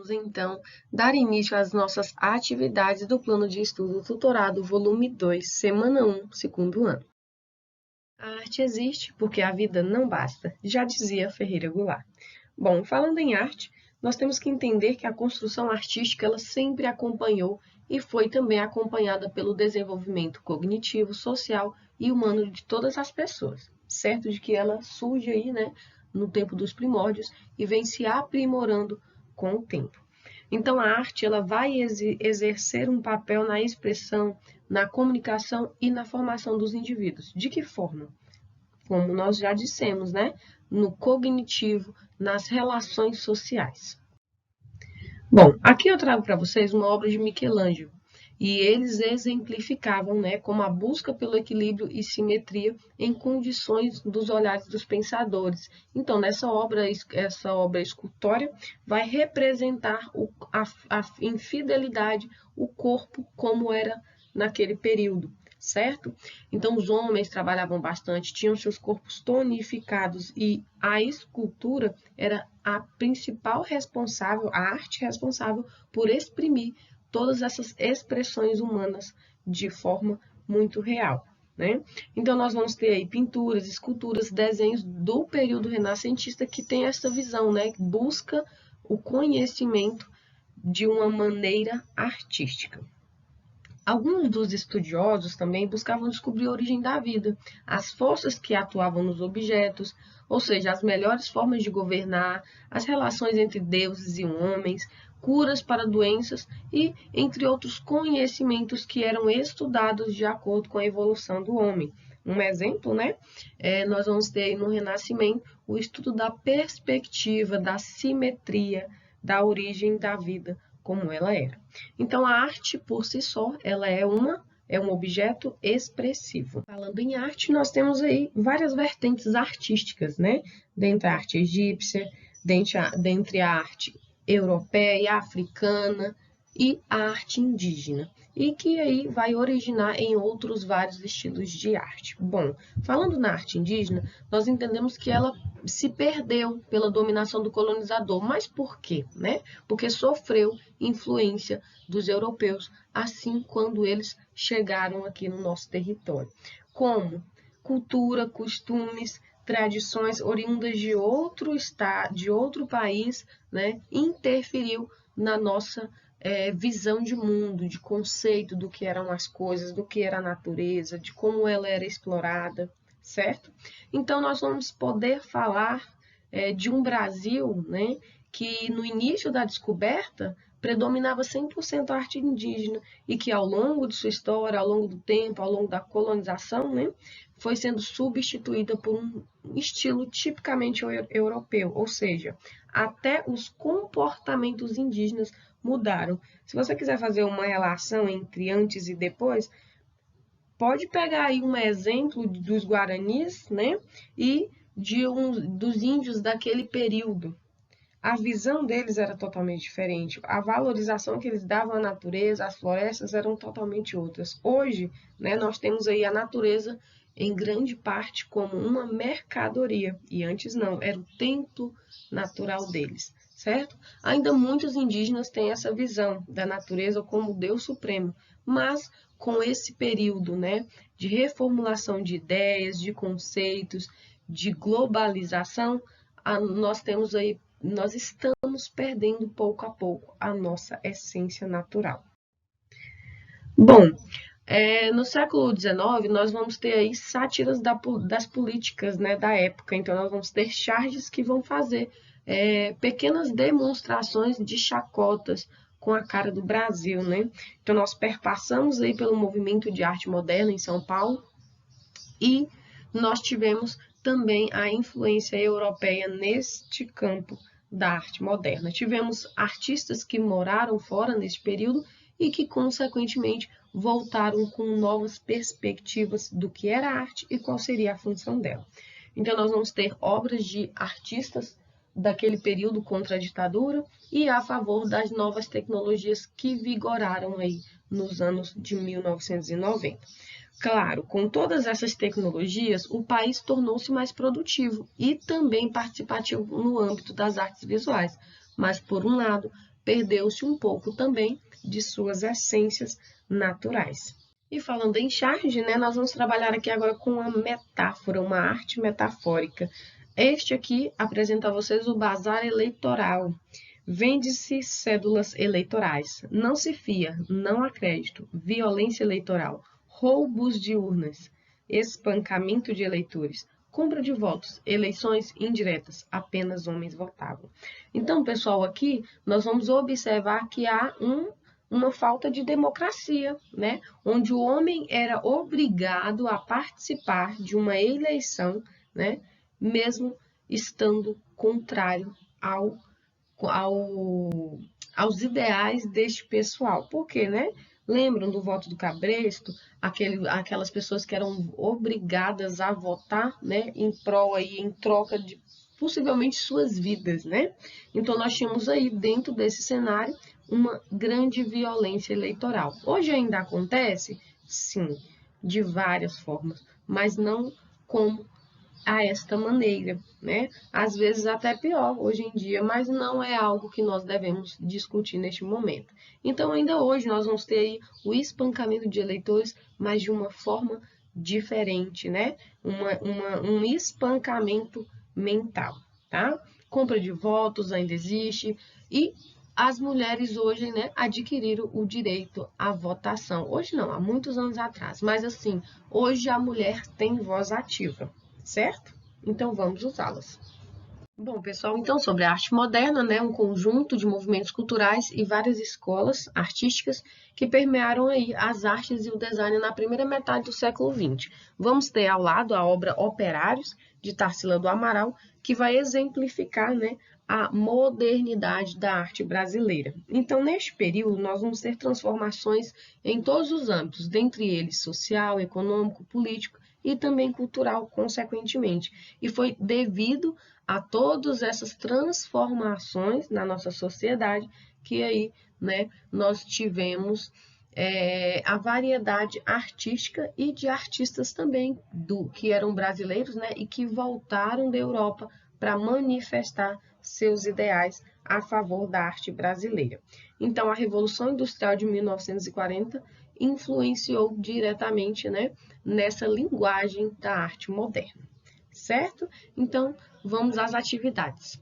vamos então dar início às nossas atividades do Plano de Estudo Tutorado, volume 2, semana 1, segundo ano. A arte existe porque a vida não basta, já dizia Ferreira Goulart. Bom, falando em arte, nós temos que entender que a construção artística ela sempre acompanhou e foi também acompanhada pelo desenvolvimento cognitivo, social e humano de todas as pessoas, certo de que ela surge aí, no tempo dos primórdios e vem se aprimorando com o tempo. Então, a arte ela vai exercer um papel na expressão, na comunicação e na formação dos indivíduos. De que forma? Como nós já dissemos, no cognitivo, nas relações sociais. Bom, aqui eu trago para vocês uma obra de Michelangelo, e eles exemplificavam como a busca pelo equilíbrio e simetria em condições dos olhares dos pensadores. Então, essa obra escultória vai representar a infidelidade, o corpo como era naquele período, certo? Então, os homens trabalhavam bastante, tinham seus corpos tonificados e a escultura era a principal responsável, a arte responsável por exprimir todas essas expressões humanas de forma muito real, Então, nós vamos ter aí pinturas, esculturas, desenhos do período renascentista que tem essa visão, que busca o conhecimento de uma maneira artística. Alguns dos estudiosos também buscavam descobrir a origem da vida, as forças que atuavam nos objetos, ou seja, as melhores formas de governar, as relações entre deuses e homens, curas para doenças e, entre outros conhecimentos que eram estudados de acordo com a evolução do homem. Um exemplo, nós vamos ter aí no Renascimento o estudo da perspectiva, da simetria, da origem da vida, como ela era. Então, a arte, por si só, ela é um objeto expressivo. Falando em arte, nós temos aí várias vertentes artísticas, Dentre a arte egípcia, dentre a arte europeia, africana e a arte indígena, e que aí vai originar em outros vários estilos de arte. Bom, falando na arte indígena, nós entendemos que ela se perdeu pela dominação do colonizador. Mas por quê? Porque sofreu influência dos europeus, assim quando eles chegaram aqui no nosso território. Como cultura, costumes, tradições oriundas de outro estado, de outro país, interferiu na nossa visão de mundo, de conceito do que eram as coisas, do que era a natureza, de como ela era explorada, certo? Então, nós vamos poder falar de um Brasil, que no início da descoberta predominava 100% a arte indígena e que ao longo de sua história, ao longo do tempo, ao longo da colonização, foi sendo substituída por um estilo tipicamente europeu, ou seja, até os comportamentos indígenas mudaram. Se você quiser fazer uma relação entre antes e depois, pode pegar aí um exemplo dos guaranis, e dos índios daquele período. A visão deles era totalmente diferente. A valorização que eles davam à natureza, às florestas, eram totalmente outras. Hoje, nós temos aí a natureza em grande parte como uma mercadoria. E antes não, era o templo natural deles, certo? Ainda muitos indígenas têm essa visão da natureza como Deus supremo, mas com esse período, de reformulação de ideias, de conceitos, de globalização, nós estamos perdendo pouco a pouco a nossa essência natural. Bom, no século XIX, nós vamos ter aí sátiras das políticas da época. Então, nós vamos ter charges que vão fazer pequenas demonstrações de chacotas com a cara do Brasil, Então, nós perpassamos aí pelo movimento de arte moderna em São Paulo e nós tivemos também a influência europeia neste campo da arte moderna. Tivemos artistas que moraram fora nesse período e que, consequentemente, voltaram com novas perspectivas do que era arte e qual seria a função dela. Então, nós vamos ter obras de artistas daquele período contra a ditadura e a favor das novas tecnologias que vigoraram aí nos anos de 1990. Claro, com todas essas tecnologias, o país tornou-se mais produtivo e também participativo no âmbito das artes visuais. Mas, por um lado, perdeu-se um pouco também de suas essências naturais. E falando em charge, né, nós vamos trabalhar aqui agora com uma metáfora, uma arte metafórica. Este aqui apresenta a vocês o bazar eleitoral. Vende-se cédulas eleitorais. Não se fia, não há crédito. Violência eleitoral. Roubos de urnas. Espancamento de eleitores. Compra de votos. Eleições indiretas. Apenas homens votavam. Então, pessoal, aqui nós vamos observar que há uma falta de democracia, né? Onde o homem era obrigado a participar de uma eleição, né? Mesmo estando contrário aos ideais deste pessoal. Por quê, né? Lembram do voto do Cabresto? Aquelas pessoas que eram obrigadas a votar, né? Em prol aí, em troca de possivelmente suas vidas, né? Então, nós tínhamos aí, dentro desse cenário, uma grande violência eleitoral. Hoje ainda acontece? Sim, de várias formas, mas não como a esta maneira, né? Às vezes até pior hoje em dia, mas não é algo que nós devemos discutir neste momento. Então, ainda hoje, nós vamos ter aí o espancamento de eleitores, mas de uma forma diferente, né? Um espancamento mental, tá? Compra de votos ainda existe e as mulheres hoje, né, adquiriram o direito à votação. Hoje não, há muitos anos atrás, mas assim, hoje a mulher tem voz ativa, certo? Então vamos usá-las. Bom, pessoal, então sobre a arte moderna, né, um conjunto de movimentos culturais e várias escolas artísticas que permearam aí as artes e o design na primeira metade do século XX. Vamos ter ao lado a obra Operários, de Tarsila do Amaral, que vai exemplificar, né, a modernidade da arte brasileira. Então, neste período, nós vamos ter transformações em todos os âmbitos, dentre eles social, econômico, político e também cultural, consequentemente. E foi devido a todas essas transformações na nossa sociedade que aí, né, nós tivemos a variedade artística e de artistas também que eram brasileiros, né, e que voltaram da Europa para manifestar seus ideais a favor da arte brasileira. Então, a Revolução Industrial de 1940 influenciou diretamente, né, nessa linguagem da arte moderna, certo? Então, vamos às atividades.